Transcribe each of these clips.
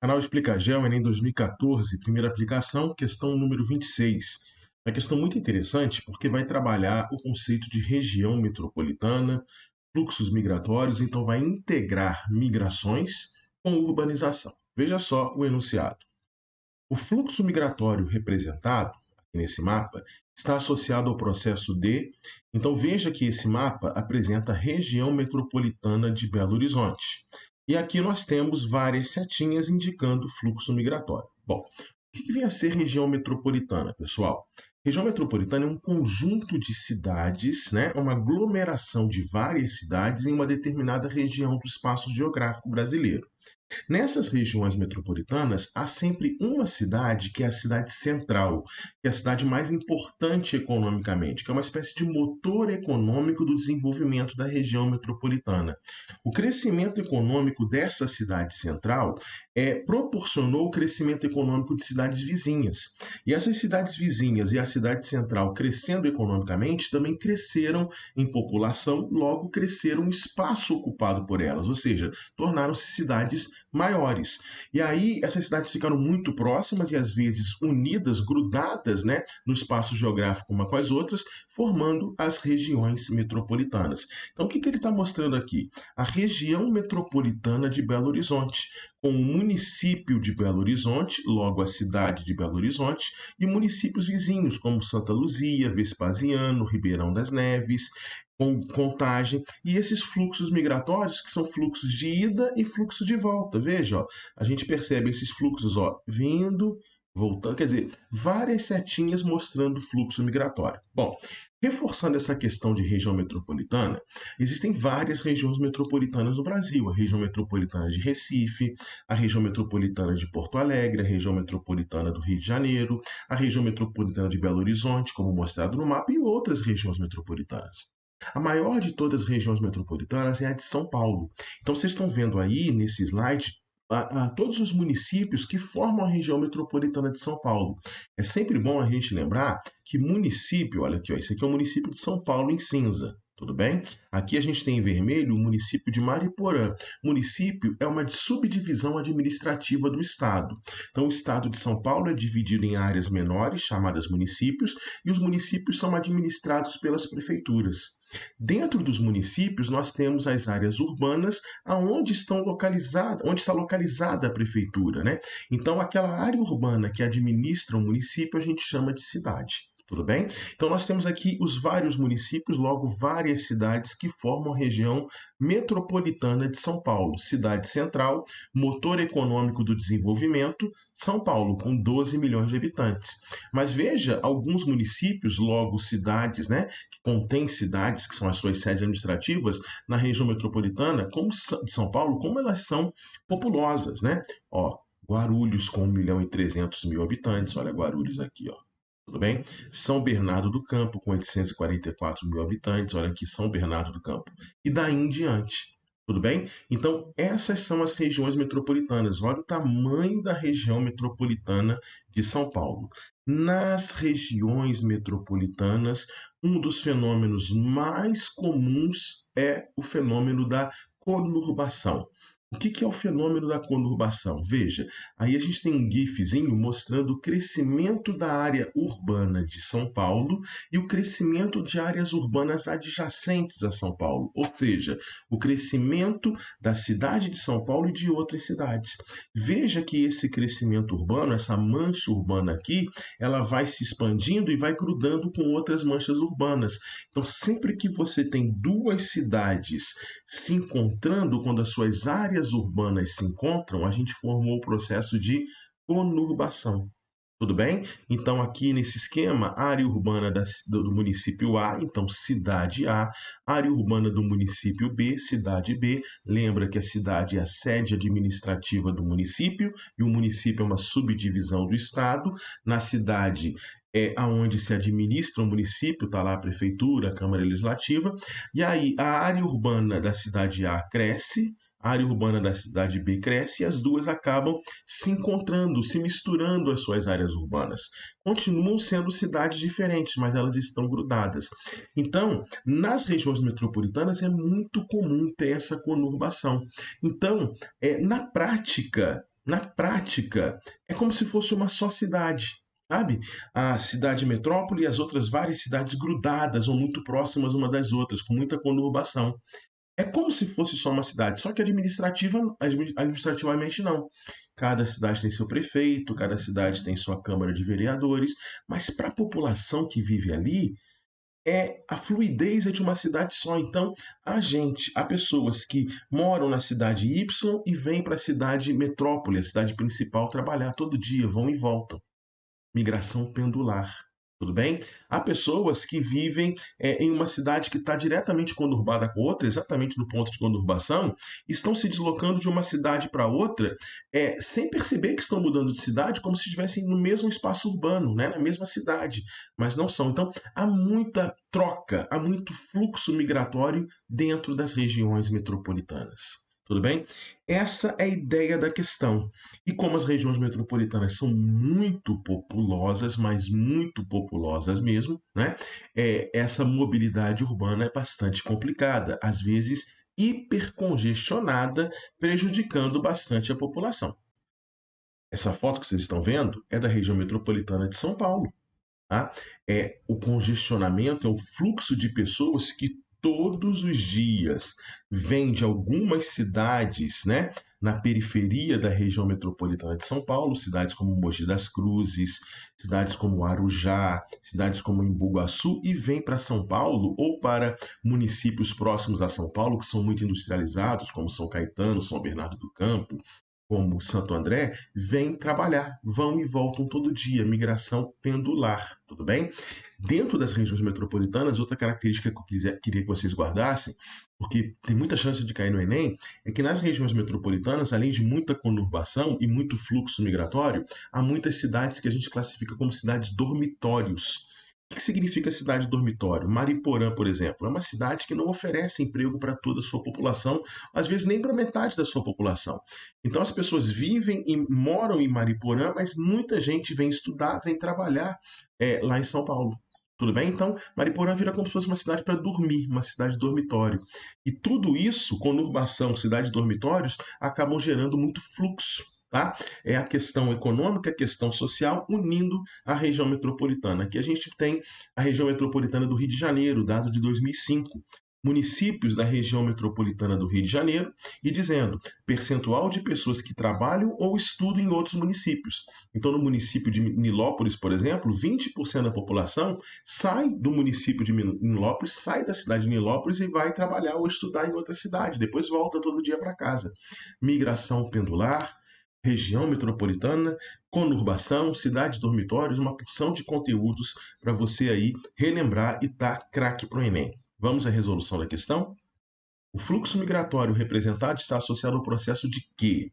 Canal Explicagel, Enem 2014, primeira aplicação, questão número 26. Uma questão muito interessante porque vai trabalhar o conceito de região metropolitana, fluxos migratórios, então vai integrar migrações com urbanização. Veja só o enunciado. O fluxo migratório representado aqui nesse mapa está associado ao processo de. Então veja que esse mapa apresenta a região metropolitana de Belo Horizonte. E aqui nós temos várias setinhas indicando o fluxo migratório. Bom, o que vem a ser região metropolitana, pessoal? Região metropolitana é um conjunto de cidades, né, uma aglomeração de várias cidades em uma determinada região do espaço geográfico brasileiro. Nessas regiões metropolitanas, há sempre uma cidade que é a cidade central, que é a cidade mais importante economicamente, que é uma espécie de motor econômico do desenvolvimento da região metropolitana. O crescimento econômico dessa cidade central proporcionou o crescimento econômico de cidades vizinhas. E essas cidades vizinhas e a cidade central crescendo economicamente também cresceram em população, logo cresceram o espaço ocupado por elas, ou seja, tornaram-se cidades maiores. E aí essas cidades ficaram muito próximas e às vezes unidas, grudadas, né, no espaço geográfico uma com as outras, formando as regiões metropolitanas. Então o que ele está mostrando aqui? A região metropolitana de Belo Horizonte, com o município de Belo Horizonte, logo a cidade de Belo Horizonte, e municípios vizinhos, como Santa Luzia, Vespasiano, Ribeirão das Neves, Contagem, e esses fluxos migratórios, que são fluxos de ida e fluxo de volta. Veja, ó, a gente percebe esses fluxos vindo, voltando, quer dizer, várias setinhas mostrando o fluxo migratório. Bom, reforçando essa questão de região metropolitana, existem várias regiões metropolitanas no Brasil. A região metropolitana de Recife, a região metropolitana de Porto Alegre, a região metropolitana do Rio de Janeiro, a região metropolitana de Belo Horizonte, como mostrado no mapa, e outras regiões metropolitanas. A maior de todas as regiões metropolitanas é a de São Paulo. Então vocês estão vendo aí nesse slide todos os municípios que formam a região metropolitana de São Paulo. É sempre bom a gente lembrar que município, olha aqui, ó, esse aqui é o município de São Paulo em cinza. Tudo bem? Aqui a gente tem em vermelho o município de Mariporã. Município é uma subdivisão administrativa do estado. Então, o estado de São Paulo é dividido em áreas menores, chamadas municípios, e os municípios são administrados pelas prefeituras. Dentro dos municípios, nós temos as áreas urbanas, onde está localizada a prefeitura, né? Então, aquela área urbana que administra o município, a gente chama de cidade. Tudo bem? Então, nós temos aqui os vários municípios, logo várias cidades que formam a região metropolitana de São Paulo. Cidade central, motor econômico do desenvolvimento, São Paulo, com 12 milhões de habitantes. Mas veja, alguns municípios, logo cidades, né, que contêm cidades, que são as suas sedes administrativas, na região metropolitana, como de São Paulo, como elas são populosas, né? Ó, Guarulhos com 1.300.000 habitantes, olha Guarulhos aqui, ó. Tudo bem? São Bernardo do Campo, com 844.000 habitantes. Olha aqui, São Bernardo do Campo. E daí em diante. Tudo bem? Então, essas são as regiões metropolitanas. Olha o tamanho da região metropolitana de São Paulo. Nas regiões metropolitanas, um dos fenômenos mais comuns é o fenômeno da conurbação. O que é o fenômeno da conurbação? Veja, aí a gente tem um gifzinho mostrando o crescimento da área urbana de São Paulo e o crescimento de áreas urbanas adjacentes a São Paulo, ou seja, o crescimento da cidade de São Paulo e de outras cidades. Veja que esse crescimento urbano, essa mancha urbana aqui, ela vai se expandindo e vai grudando com outras manchas urbanas. Então, sempre que você tem duas cidades se encontrando, quando as suas áreas urbanas se encontram, a gente formou o processo de conurbação. Tudo bem? Então, aqui nesse esquema, área urbana do município A, então cidade A, área urbana do município B, cidade B. Lembra que a cidade é a sede administrativa do município e o município é uma subdivisão do estado. Na cidade aonde se administra o município, está lá a prefeitura, a Câmara Legislativa, e aí a área urbana da cidade A cresce, a área urbana da cidade B cresce e as duas acabam se encontrando, se misturando às suas áreas urbanas. Continuam sendo cidades diferentes, mas elas estão grudadas. Então, nas regiões metropolitanas é muito comum ter essa conurbação. Então, na prática, Na prática, é como se fosse uma só cidade, sabe? A cidade metrópole e as outras várias cidades grudadas ou muito próximas uma das outras, com muita conurbação. É como se fosse só uma cidade, só que administrativamente não. Cada cidade tem seu prefeito, cada cidade tem sua Câmara de Vereadores, mas para a população que vive ali, a fluidez é de uma cidade só. Então, há pessoas que moram na cidade Y e vêm para a cidade metrópole, a cidade principal, trabalhar todo dia, vão e voltam. Migração pendular. Tudo bem? Há pessoas que vivem em uma cidade que está diretamente conurbada com outra, exatamente no ponto de conurbação, estão se deslocando de uma cidade para outra sem perceber que estão mudando de cidade, como se estivessem no mesmo espaço urbano, né, na mesma cidade, mas não são. Então, há muita troca, há muito fluxo migratório dentro das regiões metropolitanas. Tudo bem? Essa é a ideia da questão. E como as regiões metropolitanas são muito populosas, mas muito populosas mesmo, né? Essa mobilidade urbana é bastante complicada, às vezes hipercongestionada, prejudicando bastante a população. Essa foto que vocês estão vendo é da região metropolitana de São Paulo. Tá? O congestionamento, é o fluxo de pessoas que todos os dias vêm de algumas cidades, né, na periferia da região metropolitana de São Paulo, cidades como Mogi das Cruzes, cidades como Arujá, cidades como Embu-Guaçu, e vêm para São Paulo ou para municípios próximos a São Paulo, que são muito industrializados, como São Caetano, São Bernardo do Campo, como Santo André, vêm trabalhar, vão e voltam todo dia, migração pendular, tudo bem? Dentro das regiões metropolitanas, outra característica que eu queria que vocês guardassem, porque tem muita chance de cair no Enem, é que nas regiões metropolitanas, além de muita conurbação e muito fluxo migratório, há muitas cidades que a gente classifica como cidades dormitórios. O que significa cidade dormitório? Mariporã, por exemplo, é uma cidade que não oferece emprego para toda a sua população, às vezes nem para metade da sua população. Então as pessoas vivem e moram em Mariporã, mas muita gente vem estudar, vem trabalhar lá em São Paulo. Tudo bem? Então, Mariporã vira como se fosse uma cidade para dormir, uma cidade dormitório. E tudo isso, conurbação, cidades dormitórios, acabam gerando muito fluxo. Tá? É a questão econômica, a questão social, unindo a região metropolitana. Aqui a gente tem a região metropolitana do Rio de Janeiro, dado de 2005. Municípios da região metropolitana do Rio de Janeiro e dizendo percentual de pessoas que trabalham ou estudam em outros municípios. Então, no município de Nilópolis, por exemplo, 20% da população sai do município de Nilópolis, sai da cidade de Nilópolis e vai trabalhar ou estudar em outra cidade, depois volta todo dia para casa. Migração pendular, região metropolitana, conurbação, cidades dormitórios, uma porção de conteúdos para você aí relembrar e tá craque pro Enem. Vamos à resolução da questão? O fluxo migratório representado está associado ao processo de quê?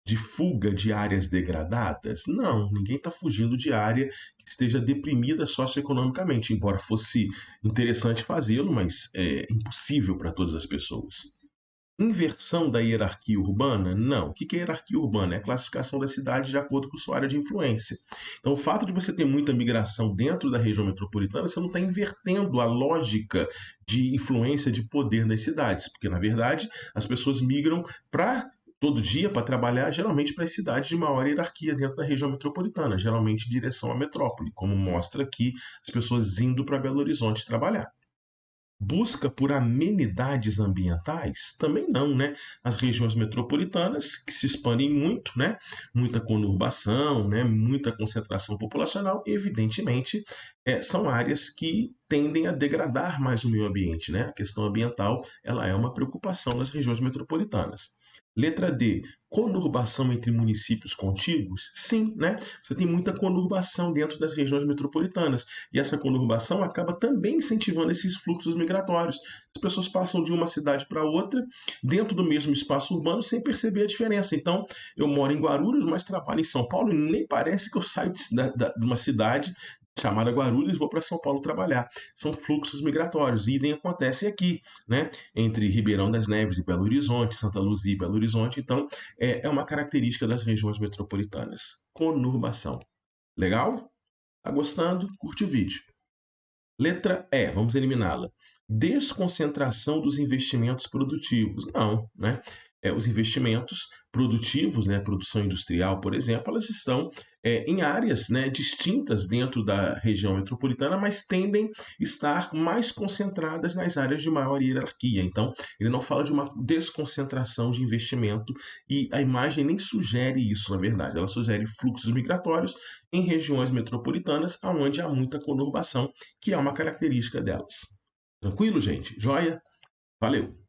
De fuga de áreas degradadas? Não, ninguém está fugindo de área que esteja deprimida socioeconomicamente, embora fosse interessante fazê-lo, mas é impossível para todas as pessoas. Inversão da hierarquia urbana? Não. O que é hierarquia urbana? É a classificação da cidade de acordo com sua área de influência. Então, o fato de você ter muita migração dentro da região metropolitana, você não está invertendo a lógica de influência de poder das cidades, porque, na verdade, as pessoas migram para todo dia para trabalhar, geralmente para as cidades de maior hierarquia dentro da região metropolitana, geralmente em direção à metrópole, como mostra aqui as pessoas indo para Belo Horizonte trabalhar. Busca por amenidades ambientais? Também não, né? As regiões metropolitanas, que se expandem muito, né? Muita conurbação, né? Muita concentração populacional, evidentemente, são áreas que tendem a degradar mais o meio ambiente, né? A questão ambiental, ela é uma preocupação nas regiões metropolitanas. Letra D, conurbação entre municípios contíguos? Sim, né? Você tem muita conurbação dentro das regiões metropolitanas. E essa conurbação acaba também incentivando esses fluxos migratórios. As pessoas passam de uma cidade para outra, dentro do mesmo espaço urbano, sem perceber a diferença. Então, eu moro em Guarulhos, mas trabalho em São Paulo e nem parece que eu saio de uma cidade chamada Guarulhos e vou para São Paulo trabalhar. São fluxos migratórios. E idem acontece aqui, né? Entre Ribeirão das Neves e Belo Horizonte, Santa Luzia e Belo Horizonte. Então, é uma característica das regiões metropolitanas. Conurbação. Legal? Tá gostando? Curte o vídeo. Letra E, vamos eliminá-la. Desconcentração dos investimentos produtivos. Não, né? os investimentos produtivos, né, produção industrial, por exemplo, elas estão em áreas, né, distintas dentro da região metropolitana, mas tendem a estar mais concentradas nas áreas de maior hierarquia. Então, ele não fala de uma desconcentração de investimento e a imagem nem sugere isso, na verdade. Ela sugere fluxos migratórios em regiões metropolitanas onde há muita conurbação, que é uma característica delas. Tranquilo, gente? Joia? Valeu!